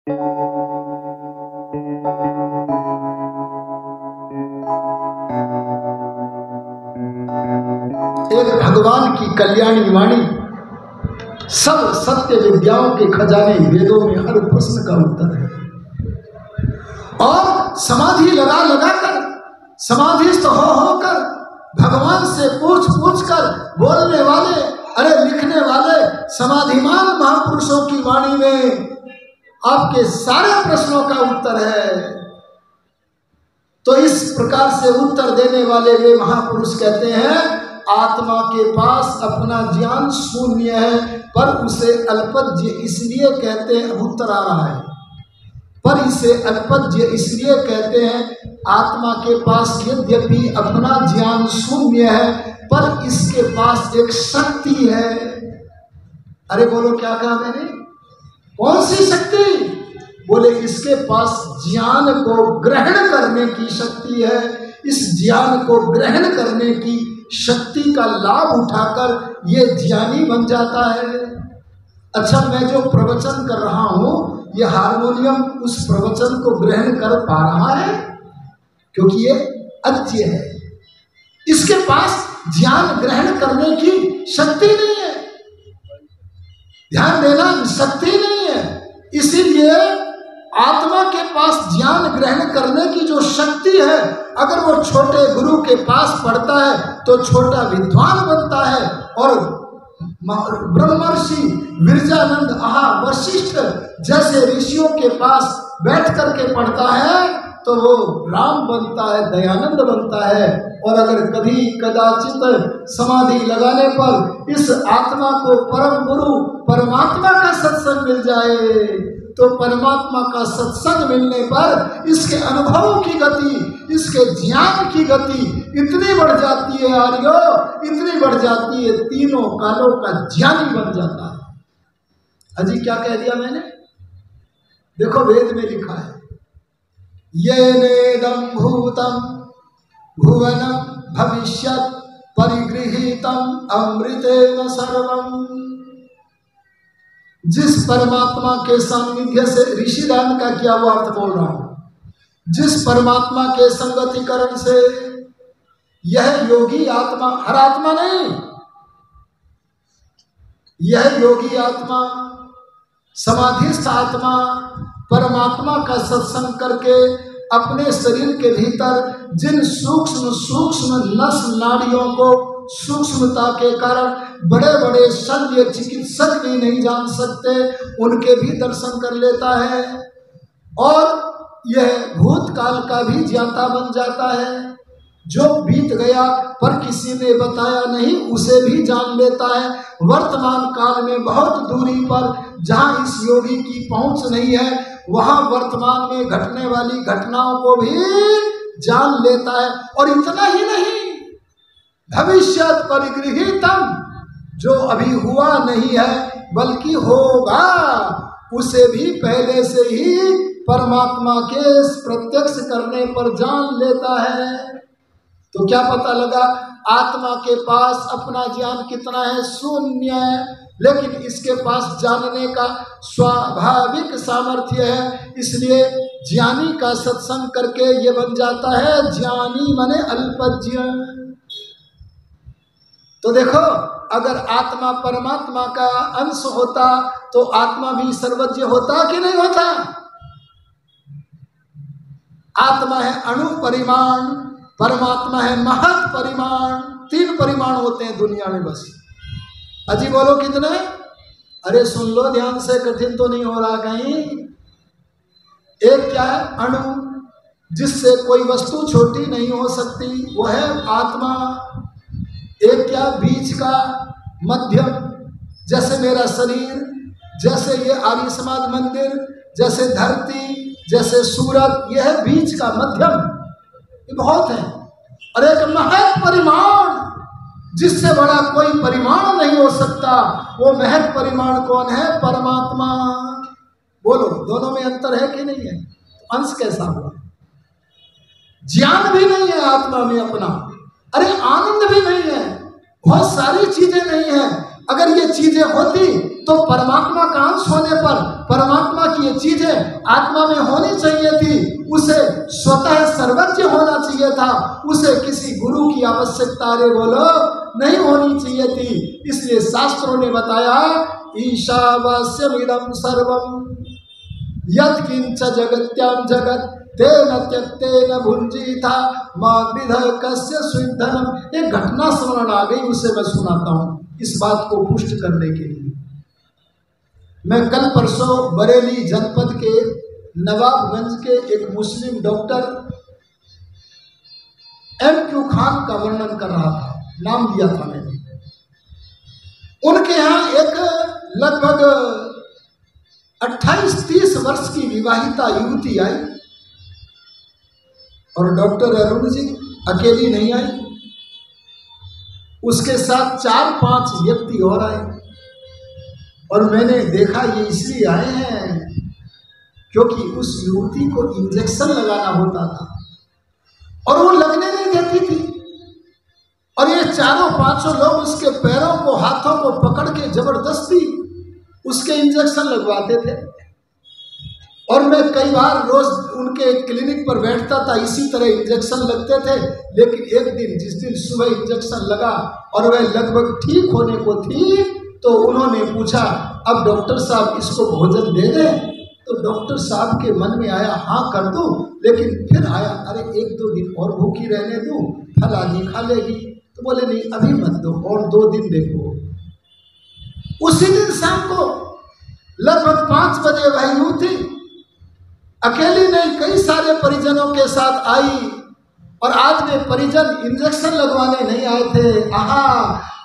एक भगवान की कल्याणी वाणी, सब सत्य विद्याओं के खजाने वेदों में हर प्रश्न का उत्तर है। और समाधि लगा लगा कर, समाधिस्थ हो कर, भगवान से पूछ कर बोलने वाले, अरे लिखने वाले समाधिमान महापुरुषों की वाणी में आपके सारे प्रश्नों का उत्तर है। तो इस प्रकार से उत्तर देने वाले वे महापुरुष कहते हैं, आत्मा के पास अपना ज्ञान शून्य है, पर उसे अल्पज्ञ इसलिए कहते हैं। उत्तर आ रहा है, पर इसे अल्पज्ञ इसलिए कहते हैं, आत्मा के पास यद्यपि अपना ज्ञान शून्य है, पर इसके पास एक शक्ति है। अरे बोलो, क्या कहा मैंने? कौन सी शक्ति? बोले, इसके पास ज्ञान को ग्रहण करने की शक्ति है। इस ज्ञान को ग्रहण करने की शक्ति का लाभ उठाकर ये ज्ञानी बन जाता है। अच्छा, मैं जो प्रवचन कर रहा हूं, ये हारमोनियम उस प्रवचन को ग्रहण कर पा रहा है? क्योंकि ये अज्ञ है, इसके पास ज्ञान ग्रहण करने की शक्ति नहीं है, ध्यान देना, शक्ति नहीं है। इसीलिए आत्मा के पास ज्ञान ग्रहण करने की जो शक्ति है, अगर वो छोटे गुरु के पास पढ़ता है तो छोटा विद्वान बनता है। और ब्रह्मर्षि विरजानंद वशिष्ठ जैसे ऋषियों के पास बैठ करके पढ़ता है तो वो राम बनता है, दयानंद बनता है। और अगर कभी कदाचित समाधि लगाने पर इस आत्मा को परम गुरु परमात्मा का सत्संग मिल जाए, तो परमात्मा का सत्संग मिलने पर इसके अनुभवों की गति, इसके ज्ञान की गति इतनी बढ़ जाती है आर्यो, इतनी बढ़ जाती है, तीनों कालों का ज्ञानी बन जाता है। अजी क्या कह दिया मैंने? देखो, वेद में लिखा है, येनेदं भूतं भुवनं भविष्यत् परिगृहीतं अमृतेन सर्वम्। जिस परमात्मा के सान्निध्य से, ऋषिदान का क्या वो अर्थ बोल रहा हूं, जिस परमात्मा के संगतिकरण से यह योगी आत्मा, हर आत्मा नहीं, यह योगी आत्मा, समाधिस्थ आत्मा परमात्मा का सत्संग करके अपने शरीर के भीतर जिन सूक्ष्म सूक्ष्म नस नाड़ियों को सूक्ष्मता के कारण बड़े बड़े शल्य चिकित्सक भी नहीं जान सकते, उनके भी दर्शन कर लेता है। और यह भूतकाल का भी ज्ञाता बन जाता है, जो बीत गया पर किसी ने बताया नहीं उसे भी जान लेता है। वर्तमान काल में बहुत दूरी पर जहाँ इस योगी की पहुँच नहीं है, वहाँ वर्तमान में घटने वाली घटनाओं को भी जान लेता है। और इतना ही नहीं, भविष्यत परिगृहीतम, जो अभी हुआ नहीं है बल्कि होगा, उसे भी पहले से ही परमात्मा के प्रत्यक्ष करने पर जान लेता है। तो क्या पता लगा? आत्मा के पास अपना ज्ञान कितना है? शून्य है, लेकिन इसके पास जानने का स्वाभाविक सामर्थ्य है। इसलिए ज्ञानी का सत्संग करके ये बन जाता है ज्ञानी, माने अल्पज्ञ। तो देखो, अगर आत्मा परमात्मा का अंश होता तो आत्मा भी सर्वज्ञ होता कि नहीं होता? आत्मा है अणु परिमाण, परमात्मा है महत परिमाण। 3 परिमाण होते हैं दुनिया में बस। अजी बोलो कितने? अरे सुन लो ध्यान से, कठिन तो नहीं हो रहा कहीं। एक क्या है? अणु, जिससे कोई वस्तु छोटी नहीं हो सकती, वो है आत्मा। एक क्या? बीच का, मध्यम, जैसे मेरा शरीर, जैसे ये आर्य समाज मंदिर, जैसे धरती, जैसे सूरज, यह है बीच का, मध्यम, ये बहुत है। और एक महत परिमाण, जिससे बड़ा कोई परिमाण नहीं हो सकता, वो महत परिमाण कौन है? परमात्मा। बोलो, दोनों में अंतर है कि नहीं है? अंश कैसा हुआ? ज्ञान भी नहीं है आत्मा में अपना, अरे आनंद भी नहीं है, बहुत सारी चीजें नहीं है। अगर ये चीजें होती तो परमात्मा का अंश होने पर परमात्मा की ये चीजें आत्मा में होनी चाहिए थी, उसे स्वतः सर्वज्ञ होना चाहिए था, उसे किसी गुरु की आवश्यकता अरे बोलो नहीं होनी चाहिए थी। इसलिए शास्त्रों ने बताया ईशावास्यमिदं सर्वं यत्किंच जगत्याम जगत तेन त्यक्तेन भुंजीता मां गृधः कस्य स्विद्धनम। एक घटना स्मरण आ गई, उसे मैं सुनाता हूँ इस बात को पुष्ट करने के लिए। मैं कल परसों बरेली जनपद के नवाबगंज के एक मुस्लिम डॉक्टर M.Q. खान का वर्णन कर रहा था, नाम लिया था मैंने। उनके यहाँ एक लगभग 28-30 वर्ष की विवाहिता युवती आई और डॉक्टर अरुण जी अकेली नहीं आई, उसके साथ 4-5 व्यक्ति और आए। और मैंने देखा ये इसलिए आए हैं क्योंकि उस युवती को इंजेक्शन लगाना होता था और वो लगने नहीं देती थी, और ये 4-5 लोग उसके पैरों को हाथों को पकड़ के जबरदस्ती उसके इंजेक्शन लगवाते थे। और मैं कई बार रोज उनके क्लिनिक पर बैठता था, इसी तरह इंजेक्शन लगते थे। लेकिन एक दिन जिस दिन सुबह इंजेक्शन लगा और वह लगभग ठीक होने को थी, तो उन्होंने पूछा अब डॉक्टर साहब इसको भोजन दे दें? तो डॉक्टर साहब के मन में आया हाँ कर दूं, लेकिन फिर आया अरे 1-2 दिन और भूखी रहने दूं, फल आदि खा लेगी। तो बोले नहीं अभी मत दो, और 2 दिन देखो। उसी दिन शाम को लगभग 5 बजे वह युवती अकेली नहीं कई सारे परिजनों के साथ आई, और आज वे परिजन इंजेक्शन लगवाने नहीं आए थे। आहा,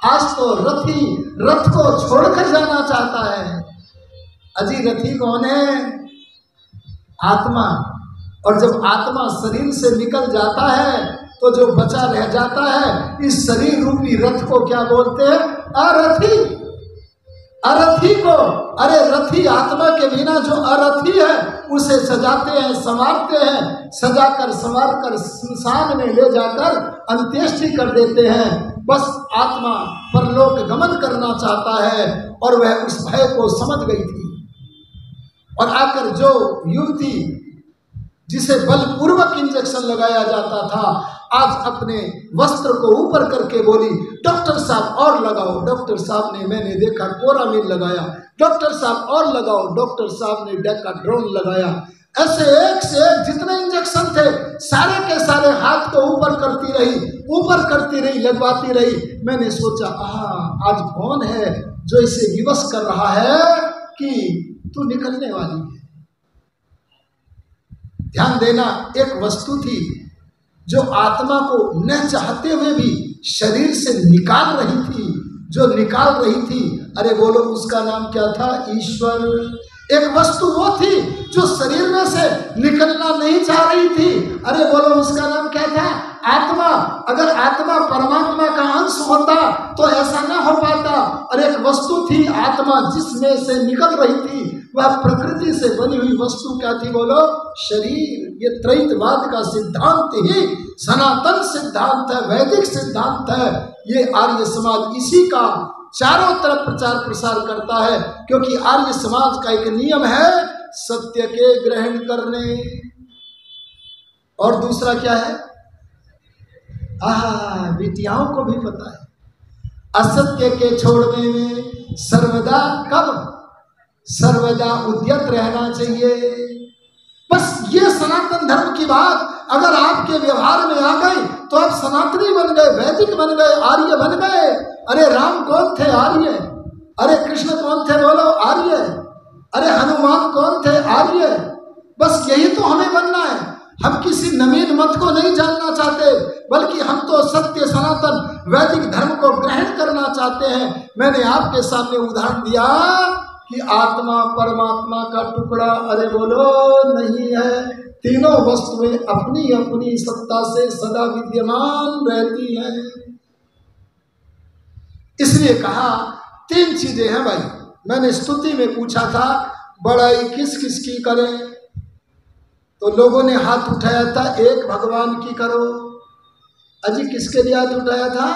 आज तो रथी रथ को छोड़कर जाना चाहता है। अजी रथी कौन है? आत्मा। और जब आत्मा शरीर से निकल जाता है तो जो बचा रह जाता है इस शरीर रूपी रथ को क्या बोलते हैं? अरथी। अरथी को, अरे रथी आत्मा के बिना जो अरथी है उसे सजाते हैं, संवारते हैं, सजाकर संवारकर श्मशान में ले जाकर अंत्येष्टि कर देते हैं। बस आत्मा परलोक गमन करना चाहता है, और वह उस भय को समझ गई थी। और आकर जो युवती जिसे बलपूर्वक इंजेक्शन लगाया जाता था, आज अपने वस्त्र को ऊपर करके बोली डॉक्टर साहब और लगाओ। डॉक्टर साहब ने, मैंने देखा कोरामिन लगाया, डॉक्टर साहब और लगाओ, डॉक्टर साहब ने डेकाड्रोन लगाया। ऐसे एक से एक जितने इंजेक्शन थे सारे के सारे हाथ को ऊपर करती रही, लगवाती रही। मैंने सोचा आज कौन है जो इसे विवश कर रहा है कि तू निकलने वाली है। ध्यान देना, एक वस्तु थी जो आत्मा को न चाहते हुए भी शरीर से निकाल रही थी, जो निकाल रही थी, अरे बोलो उसका नाम क्या था? ईश्वर। एक वस्तु वो थी जो शरीर में से निकलना नहीं चाह रही थी, अरे बोलो उसका नाम क्या था? आत्मा। अगर आत्मा परमात्मा का अंश होता तो ऐसा ना हो पाता। और एक वस्तु थी आत्मा जिसमें से निकल रही थी, वह प्रकृति से बनी हुई वस्तु क्या थी? बोलो शरीर। ये त्रैतवाद का सिद्धांत ही सनातन सिद्धांत है, वैदिक सिद्धांत है। ये आर्य समाज इसी का चारों तरफ प्रचार प्रसार करता है, क्योंकि आर्य समाज का एक नियम है सत्य के ग्रहण करने। और दूसरा क्या है? बिटियाओं को भी पता है, असत्य के छोड़ने में सर्वदा सर्वदा उद्यत रहना चाहिए। बस ये सनातन धर्म की बात अगर आपके व्यवहार में आ गई तो आप सनातनी बन गए, वैदिक बन गए, आर्य बन गए। अरे राम कौन थे? आर्य। अरे कृष्ण कौन थे? बोलो आर्य। अरे हनुमान कौन थे? आर्य। बस यही तो हमें बनना है। हम किसी नवीन मत को नहीं जानना चाहते, बल्कि हम तो सत्य सनातन वैदिक धर्म को ग्रहण करना चाहते हैं। मैंने आपके सामने उदाहरण दिया कि आत्मा परमात्मा का टुकड़ा अरे बोलो नहीं है। तीनों वस्तुएं अपनी अपनी सत्ता से सदा विद्यमान रहती हैं। इसलिए कहा 3 चीजें हैं भाई। मैंने स्तुति में पूछा था बड़ाई किस किस की करें, तो लोगों ने हाथ उठाया था एक भगवान की करो। अजी किसके लिए हाथ उठाया था?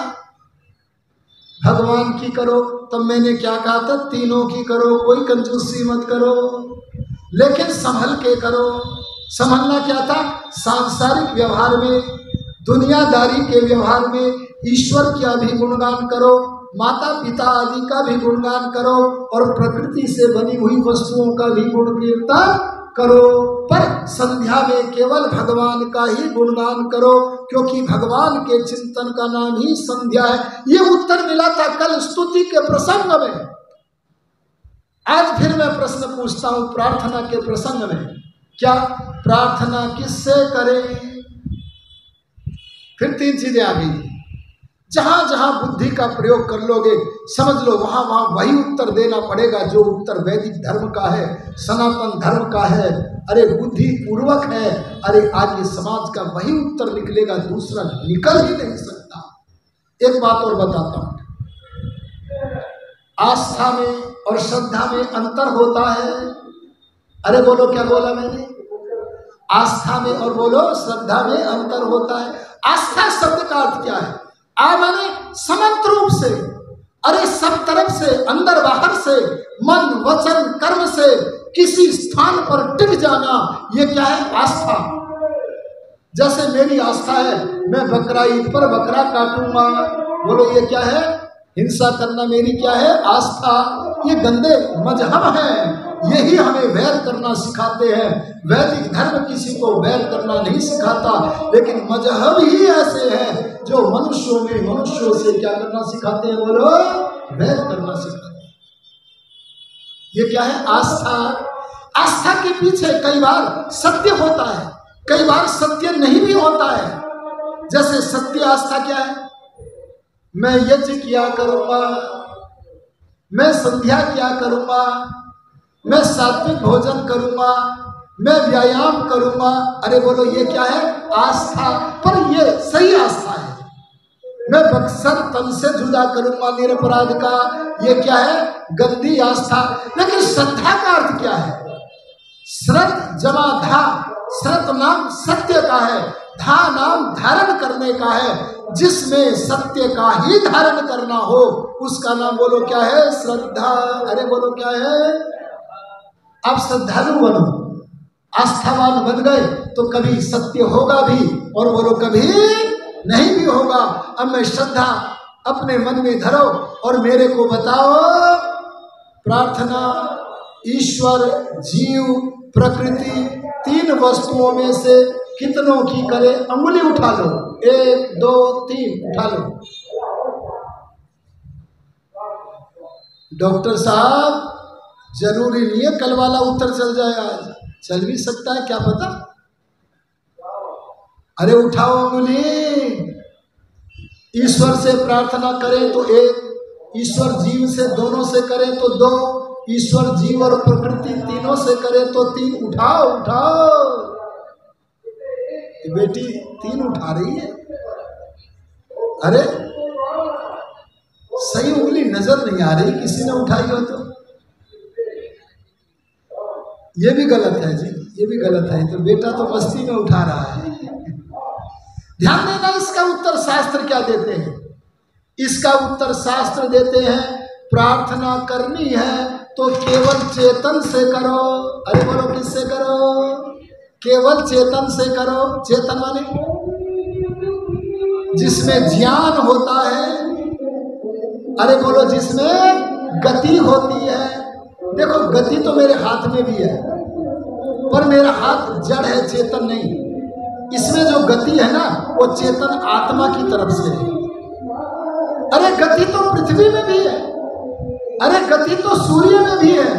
भगवान की करो। तब मैंने क्या कहा था, तीनों की करो, कोई कंजूसी मत करो, लेकिन संभल के करो। संभलना क्या था, सांसारिक व्यवहार में, दुनियादारी के व्यवहार में ईश्वर का भी गुणगान करो, माता पिता आदि का भी गुणगान करो, और प्रकृति से बनी हुई वस्तुओं का भी गुण कीर्तन करो, पर संध्या में केवल भगवान का ही गुणगान करो, क्योंकि भगवान के चिंतन का नाम ही संध्या है। ये उत्तर मिला था कल स्तुति के प्रसंग में। आज फिर मैं प्रश्न पूछता हूं प्रार्थना के प्रसंग में, क्या प्रार्थना किससे करें? फिर 3 चीजें आ गई। जहां जहां बुद्धि का प्रयोग कर लोगे, समझ लो वहां वहां वही उत्तर देना पड़ेगा जो उत्तर वैदिक धर्म का है, सनातन धर्म का है। अरे बुद्धि पूर्वक है, अरे आर्य समाज का वही उत्तर निकलेगा, दूसरा निकल ही नहीं सकता। एक बात और बताता हूं, आस्था में और श्रद्धा में अंतर होता है। अरे बोलो, क्या बोला मैंने? आस्था में और बोलो श्रद्धा में अंतर होता है। आस्था शब्द का अर्थ क्या है? माने समंत रूप से, अरे सब तरफ से, अंदर बाहर से, मन वचन कर्म से किसी स्थान पर टिक जाना, ये क्या है? आस्था। जैसे मेरी आस्था है मैं बकरा ईद पर बकरा काटूंगा, बोलो ये क्या है? हिंसा करना मेरी क्या है? आस्था। ये गंदे मजहब हैं, यही हमें वैर करना सिखाते हैं। वैदिक धर्म किसी को वैर करना नहीं सिखाता, लेकिन मजहब ही ऐसे हैं जो मनुष्यों में मनुष्यों से क्या करना सिखाते हैं? बोलो, वैर करना सिखाते हैं। ये क्या है? आस्था। आस्था के पीछे कई बार सत्य होता है, कई बार सत्य नहीं भी होता है। जैसे सत्य आस्था क्या है? मैं यज्ञ किया करूंगा, मैं संध्या किया करूंगा, मैं सात्विक भोजन करूंगा, मैं व्यायाम करूंगा। अरे बोलो ये क्या है? आस्था। पर ये सही आस्था है। मैं बक्सर तन से जुदा करूंगा निरपराध का, ये क्या है? गंदी आस्था। लेकिन श्रद्धा का अर्थ क्या है? श्रद्ध जमा धा, श्रद्ध नाम सत्य का है, धा नाम धारण करने का है। जिसमें सत्य का ही धारण करना हो उसका नाम बोलो क्या है? श्रद्धा। अरे बोलो क्या है? आप श्रद्धालु बनो, आस्थावान बन गए तो कभी सत्य होगा भी और बोलो कभी नहीं भी होगा। अब मैं श्रद्धा अपने मन में धरो और मेरे को बताओ, प्रार्थना, ईश्वर, जीव, प्रकृति, 3 वस्तुओं में से कितनों की करे? अंगुली उठा लो, 1 2 3 उठा लो। डॉक्टर साहब जरूरी नहीं है कल वाला उत्तर चल जाए, आज चल भी सकता है, क्या पता। अरे उठाओ अंगुली। ईश्वर से प्रार्थना करें तो 1, ईश्वर जीव से दोनों से करें तो 2, ईश्वर जीव और प्रकृति तीनों से करें तो 3। उठाओ उठाओ। बेटी 3 उठा रही है। अरे सही उंगली नजर नहीं आ रही, किसी ने उठाई हो तो ये भी गलत है जी, ये भी गलत है। तो बेटा तो मस्ती में उठा रहा है। ध्यान देना, इसका उत्तर शास्त्र क्या देते हैं? इसका उत्तर शास्त्र देते हैं, प्रार्थना करनी है तो केवल चेतन से करो। अरे बोलो किससे करो? केवल चेतन से करो। चेतन माने जिसमें ज्ञान होता है। अरे बोलो जिसमें गति होती है। देखो गति तो मेरे हाथ में भी है, पर मेरा हाथ जड़ है, चेतन नहीं। इसमें जो गति है ना वो चेतन आत्मा की तरफ से है। अरे गति तो पृथ्वी में भी है, अरे गति तो सूर्य में भी है,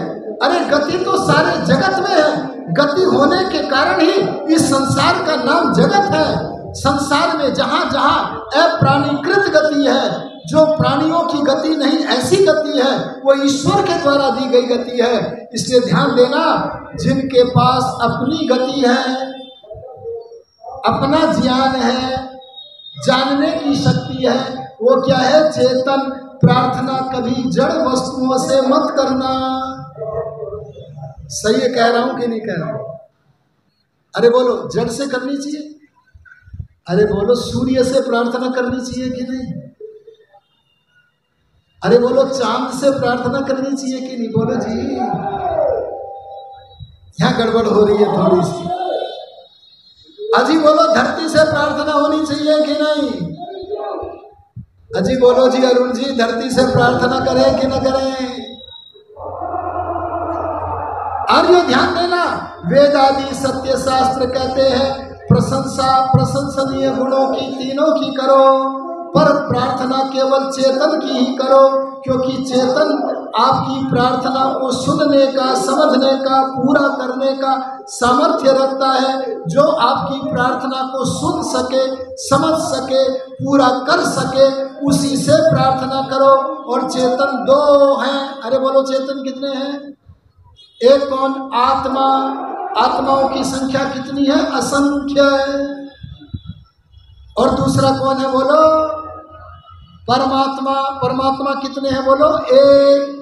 अरे गति तो सारे जगत में है। गति होने के कारण ही इस संसार का नाम जगत है। संसार में जहां जहां अप्राणीकृत गति है, जो प्राणियों की गति नहीं, ऐसी गति है वो ईश्वर के द्वारा दी गई गति है। इसलिए ध्यान देना, जिनके पास अपनी गति है, अपना ज्ञान है, जानने की शक्ति है, वो क्या है? चेतन। प्रार्थना कभी जड़ वस्तुओं से मत करना। सही है कह रहा हूं कि नहीं कह रहा हूं? अरे बोलो जड़ से करनी चाहिए। अरे बोलो सूर्य से प्रार्थना करनी चाहिए कि नहीं? अरे बोलो, चांद से प्रार्थना करनी चाहिए कि नहीं? बोलो जी, यहाँ गड़बड़ हो रही है थोड़ी सी। अजी बोलो, धरती से प्रार्थना होनी चाहिए कि नहीं? अजी बोलो जी, अरुण जी, धरती से प्रार्थना करें कि न करें? आर्यो ध्यान देना, वेद आदि सत्य शास्त्र कहते हैं प्रशंसा प्रशंसनीय गुणों की तीनों की करो, पर प्रार्थना केवल चेतन की ही करो, क्योंकि चेतन आपकी प्रार्थना को सुनने का, समझने का, पूरा करने का सामर्थ्य रखता है। जो आपकी प्रार्थना को सुन सके, समझ सके, पूरा कर सके, उसी से प्रार्थना करो। और चेतन दो हैं। अरे बोलो, चेतन कितने हैं? एक कौन? आत्मा। आत्माओं की संख्या कितनी है? असंख्य है। और दूसरा कौन है? बोलो, परमात्मा। परमात्मा कितने हैं? बोलो, एक।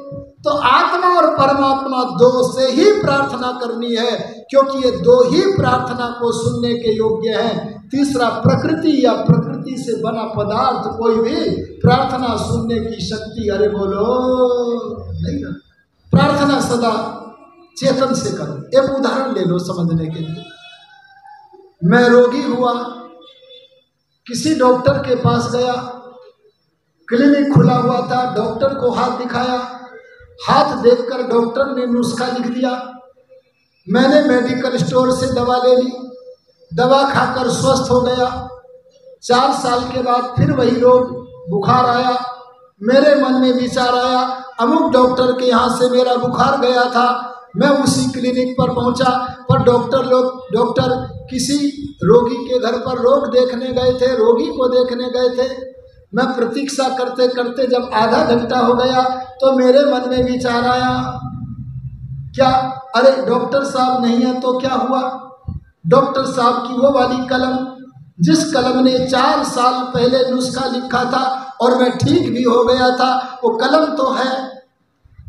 तो आत्मा और परमात्मा दो से ही प्रार्थना करनी है, क्योंकि ये दो ही प्रार्थना को सुनने के योग्य हैं। तीसरा प्रकृति या प्रकृति से बना पदार्थ कोई भी प्रार्थना सुनने की शक्ति, अरे बोलो, नहीं है। प्रार्थना सदा चेतन से करो। एक उदाहरण ले लो समझने के लिए। मैं रोगी हुआ, किसी डॉक्टर के पास गया, क्लिनिक खुला हुआ था, डॉक्टर को हाथ दिखाया, हाथ देखकर डॉक्टर ने नुस्खा लिख दिया। मैंने मेडिकल स्टोर से दवा ले ली, दवा खाकर स्वस्थ हो गया। 4 साल के बाद फिर वही रोग, बुखार आया। मेरे मन में विचार आया, अमुक डॉक्टर के यहाँ से मेरा बुखार गया था, मैं उसी क्लिनिक पर पहुंचा, पर डॉक्टर किसी रोगी के घर पर रोग देखने गए थे, रोगी को देखने गए थे। मैं प्रतीक्षा करते करते जब आधा घंटा हो गया तो मेरे मन में विचार आया, क्या, अरे डॉक्टर साहब नहीं है तो क्या हुआ? डॉक्टर साहब की वो वाली कलम, जिस कलम ने 4 साल पहले नुस्खा लिखा था और मैं ठीक भी हो गया था, वो कलम तो है।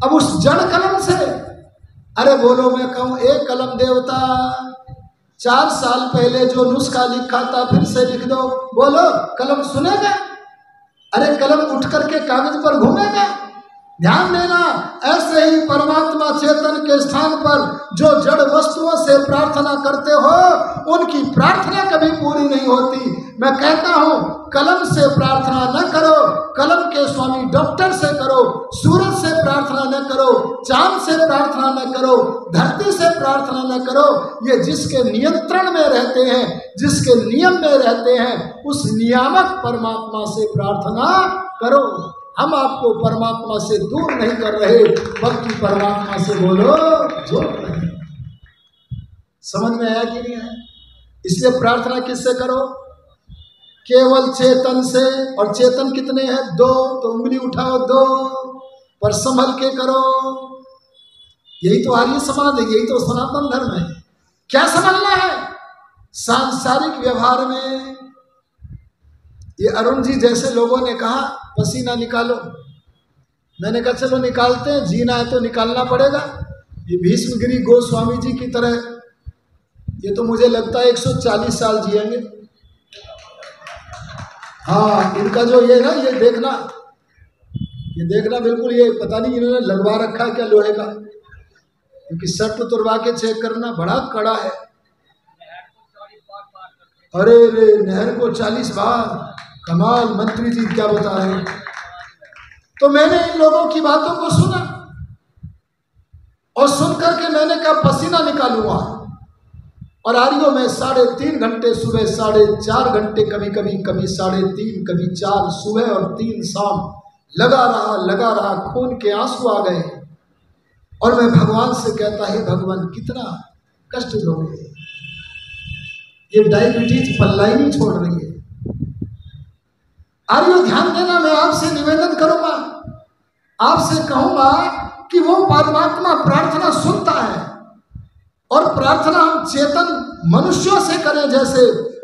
अब उस जड़ कलम से, अरे बोलो, मैं कहूँ, एक कलम देवता, 4 साल पहले जो नुस्खा लिखा था फिर से लिख दो, बोलो, कलम सुनेगा? अरे कलम उठ करके कागज पर घूमेगा? ध्यान देना, ऐसे ही परमात्मा चेतन के स्थान पर जो जड़ वस्तुओं से प्रार्थना करते हो, उनकी प्रार्थना कभी पूरी नहीं होती। मैं कहता हूँ, कलम से प्रार्थना न करो, कलम के स्वामी डॉक्टर से करो। सूरज से प्रार्थना न करो, चांद से प्रार्थना न करो, धरती से प्रार्थना न करो। ये जिसके नियंत्रण में रहते हैं, जिसके नियम में रहते हैं, उस नियामक परमात्मा से प्रार्थना करो। हम आपको परमात्मा से दूर नहीं कर रहे, बल्कि परमात्मा से बोलो जोड़ रहे हैं। समझ में आया कि नहीं आया? इसलिए प्रार्थना किससे करो? केवल चेतन से। और चेतन कितने हैं? 2। तो उंगली उठाओ, 2, पर संभल के करो। यही तो आर्य समाज है, यही तो सनातन धर्म है। क्या समझना है? सांसारिक व्यवहार में ये अरुण जी जैसे लोगों ने कहा पसीना निकालो, मैंने कहा चलो निकालते हैं, जीना है तो निकालना पड़ेगा। ये भीष्मगिरी गोस्वामी जी की तरह, ये तो मुझे लगता है 140 साल जिएंगे। हाँ, इनका जो ये ना, ये देखना बिल्कुल, ये पता नहीं इन्होंने लगवा रखा है क्या लोहे का, क्योंकि शर्ट उतरवा के चेक करना बड़ा कड़ा है। अरे रे, नहर को 40 बार, कमाल। मंत्री जी क्या बता रहे हैं? तो मैंने इन लोगों की बातों को सुना और सुनकर के मैंने कहा पसीना निकालूंगा। और आर्यों में 3.5 घंटे सुबह, 4.5 घंटे, कभी 3.5, कभी 4 सुबह और 3 शाम लगा रहा, खून के आंसू आ गए। और मैं भगवान से कहता, हे भगवान, कितना कष्ट दोगे, ये डायबिटीज पल्ला ही नहीं छोड़ रही है। आर्यो ध्यान देना, मैं आपसे निवेदन करूंगा, आपसे कहूंगा कि वो परमात्मा प्रार्थना सुनता है, और प्रार्थना हम चेतन मनुष्यों से करें जैसे,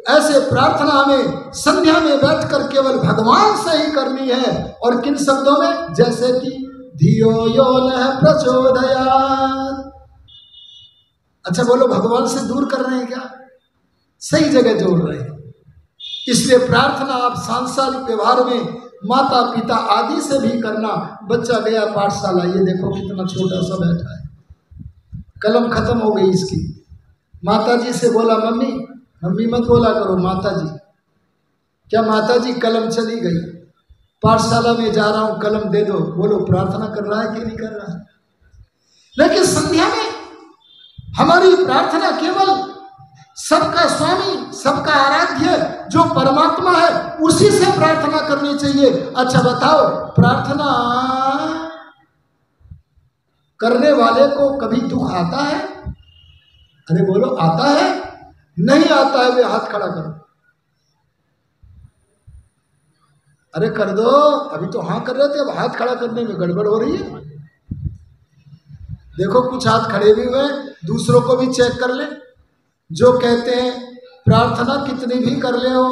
ऐसे प्रार्थना हमें संध्या में बैठकर केवल भगवान से ही करनी है। और किन शब्दों में? जैसे कि धियो यो न प्रचोदयात्। अच्छा बोलो, भगवान से दूर कर रहे हैं क्या? सही जगह जोड़ रहे हैं। इसलिए प्रार्थना आप सांसारिक व्यवहार में माता पिता आदि से भी करना। बच्चा गया पाठशाला, ये देखो कितना छोटा सा बैठा है, कलम खत्म हो गई इसकी। माता जी से बोला मम्मी, मम्मी मत बोला करो माता जी। क्या माता जी? कलम चली गई। पाठशाला में जा रहा हूं, कलम दे दो। बोलो प्रार्थना कर रहा है कि नहीं कर रहा है? लेकिन संध्या में हमारी प्रार्थना केवल सबका स्वामी, सबका आराध्य जो परमात्मा है उसी से प्रार्थना करनी चाहिए। अच्छा बताओ, प्रार्थना करने वाले को कभी दुख आता है? अरे बोलो, आता है? नहीं आता है, वे हाथ खड़ा करो। अरे कर दो, अभी तो हाँ कर रहे थे, अब हाथ खड़ा करने में गड़बड़ हो रही है। देखो कुछ हाथ खड़े भी हुए, दूसरों को भी चेक कर ले। जो कहते हैं प्रार्थना कितनी भी कर ले हो,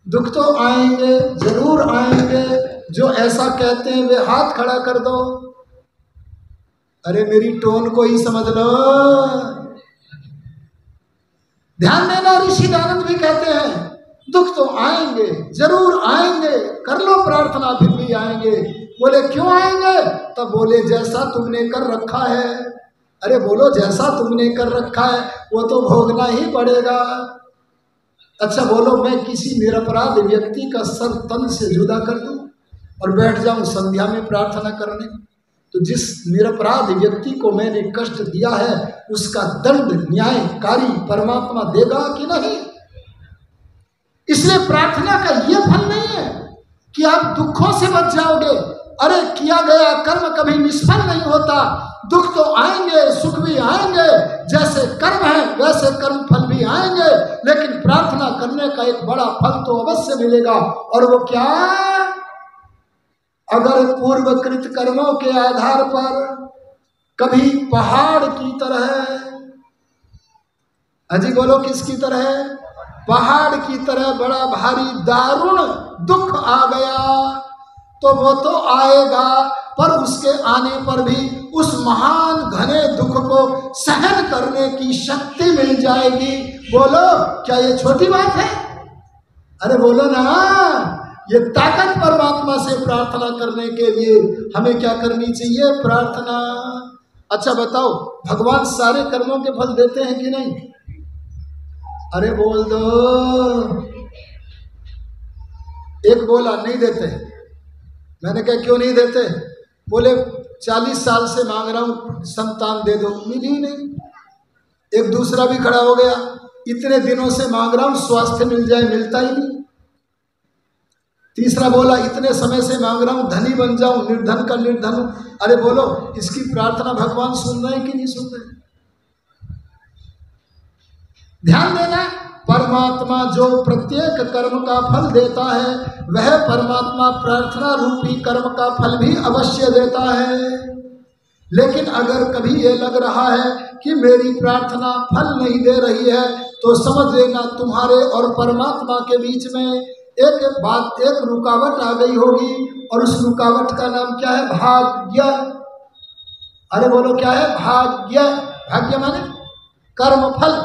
दुख तो आएंगे, जरूर आएंगे, जो ऐसा कहते हैं वे हाथ खड़ा कर दो। अरे मेरी टोन को ही समझ लो। ध्यान देना, ऋषि दानंद भी कहते हैं दुख तो आएंगे, जरूर आएंगे, कर लो प्रार्थना फिर भी आएंगे। बोले क्यों आएंगे? तब बोले जैसा तुमने कर रखा है। अरे बोलो, जैसा तुमने कर रखा है वो तो भोगना ही पड़ेगा। अच्छा बोलो, मैं किसी निरपराध व्यक्ति का सर तन से जुदा कर दूं और बैठ जाऊं संध्या में प्रार्थना करने? तो जिस निरपराध व्यक्ति को मैंने कष्ट दिया है उसका दंड न्यायकारी परमात्मा देगा कि नहीं? इसलिए प्रार्थना का यह फल नहीं है कि आप दुखों से बच जाओगे। अरे किया गया कर्म कभी निष्फल नहीं होता। दुख तो आएंगे, सुख भी आएंगे, जैसे कर्म है वैसे कर्म फल भी आएंगे, लेकिन प्रार्थना करने का एक बड़ा फल तो अवश्य मिलेगा। और वो क्या? अगर पूर्वकृत कर्मों के आधार पर कभी पहाड़ की तरह, अजी बोलो किसकी तरह? पहाड़ की तरह बड़ा भारी दारुण दुख आ गया तो वो तो आएगा, पर उसके आने पर भी उस महान घने दुख को सहन करने की शक्ति मिल जाएगी। बोलो, क्या ये छोटी बात है? अरे बोलो ना, ये ताकत परमात्मा से प्रार्थना करने के लिए हमें क्या करनी चाहिए? प्रार्थना। अच्छा बताओ, भगवान सारे कर्मों के फल देते हैं कि नहीं? अरे बोल दो। एक बोला नहीं देते। मैंने कहा क्यों नहीं देते? बोले 40 साल से मांग रहा हूं संतान दे दो, मिली ही नहीं। एक दूसरा भी खड़ा हो गया, इतने दिनों से मांग रहा हूं स्वास्थ्य मिल जाए, मिलता ही नहीं। तीसरा बोला इतने समय से मांग रहा हूं धनी बन जाऊं, निर्धन का निर्धन। अरे बोलो, इसकी प्रार्थना भगवान सुन रहे हैं कि नहीं सुन रहे? ध्यान देना, परमात्मा जो प्रत्येक कर्म का फल देता है वह परमात्मा प्रार्थना रूपी कर्म का फल भी अवश्य देता है। लेकिन अगर कभी ये लग रहा है कि मेरी प्रार्थना फल नहीं दे रही है तो समझ लेना तुम्हारे और परमात्मा के बीच में एक रुकावट आ गई होगी, और उस रुकावट का नाम क्या है? भाग्य। अरे बोलो क्या है? भाग्य। भाग्य माने कर्म फल।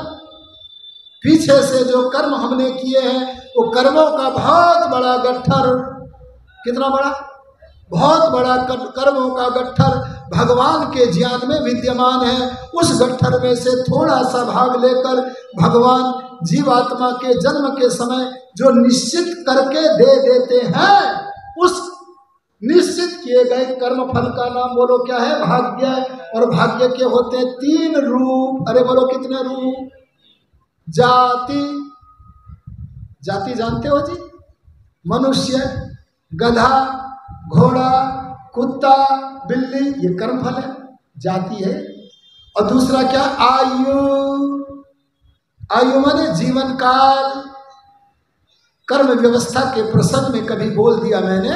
पीछे से जो कर्म हमने किए हैं वो कर्मों का बहुत बड़ा गट्ठर, कितना बड़ा? बहुत बड़ा कर्मों का गट्ठर भगवान के ज्ञान में विद्यमान है। उस गट्ठर में से थोड़ा सा भाग लेकर भगवान जीवात्मा के जन्म के समय जो निश्चित करके दे देते हैं, उस निश्चित किए गए कर्म फल का नाम बोलो क्या है? भाग्य। और भाग्य के होते 3 रूप। अरे बोलो कितने रूप? जाति। जाति जानते हो जी? मनुष्य, गधा, घोड़ा, कुत्ता, बिल्ली, ये कर्म फल है, जाति है। और दूसरा क्या? आयु। आयु माने जीवन काल। कर्म व्यवस्था के प्रसंग में कभी बोल दिया मैंने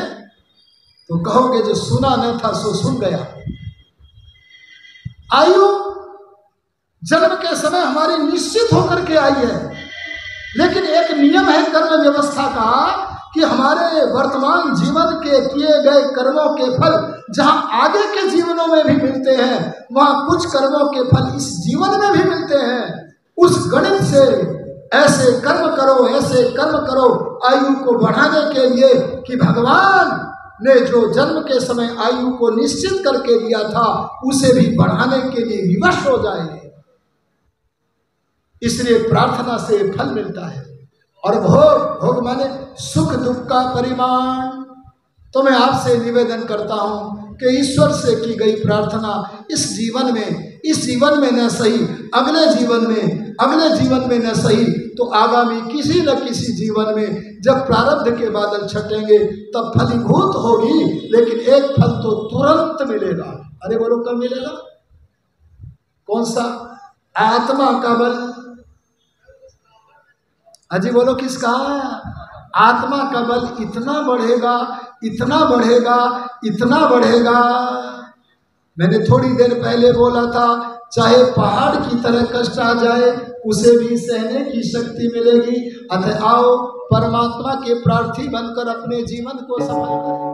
तो कहोगे जो सुना न था सो सुन गया। आयु जन्म के समय हमारी निश्चित होकर के आई है, लेकिन एक नियम है कर्म व्यवस्था का कि हमारे वर्तमान जीवन के किए गए कर्मों के फल जहां आगे के जीवनों में भी मिलते हैं, वहां कुछ कर्मों के फल इस जीवन में भी मिलते हैं। उस गणित से ऐसे कर्म करो, ऐसे कर्म करो आयु को बढ़ाने के लिए कि भगवान ने जो जन्म के समय आयु को निश्चित करके दिया था उसे भी बढ़ाने के लिए विवश हो जाए। इसलिए प्रार्थना से फल मिलता है। और भोग, भोग माने सुख दुख का परिमाण। तो मैं आपसे निवेदन करता हूं कि ईश्वर से की गई प्रार्थना इस जीवन में न सही, अगले जीवन में न सही तो आगामी किसी न किसी जीवन में जब प्रारब्ध के बादल छटेंगे तब फलीभूत होगी। लेकिन एक फल तो तुरंत मिलेगा। अरे बोलो कब मिलेगा? कौन सा? आत्मा का बल। अजी बोलो किसका? आत्मा का बल इतना बढ़ेगा, इतना बढ़ेगा, इतना बढ़ेगा। मैंने थोड़ी देर पहले बोला था चाहे पहाड़ की तरह कष्ट आ जाए उसे भी सहने की शक्ति मिलेगी। अतः आओ परमात्मा के प्रार्थी बनकर अपने जीवन को सफल करें।